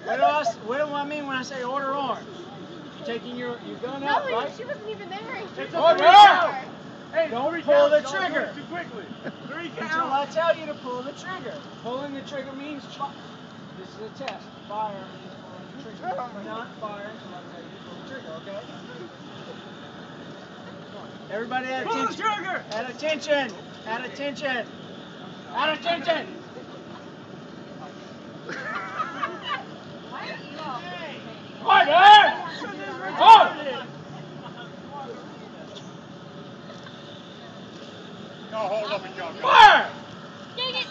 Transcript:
What do I mean when I say order arms? Taking your gun out, no, right? she wasn't even there. It's order! Hey, don't pull the trigger. Too quickly. 3 counts. Until I tell you to pull the trigger. Pulling the trigger means this is a test. Fire means pulling the trigger. Not fire until I tell you to pull the trigger, okay? Everybody at attention. Pull the trigger! At attention! At attention! At attention! Right there! Oh! No, hold up and jump. Fire! Dang it!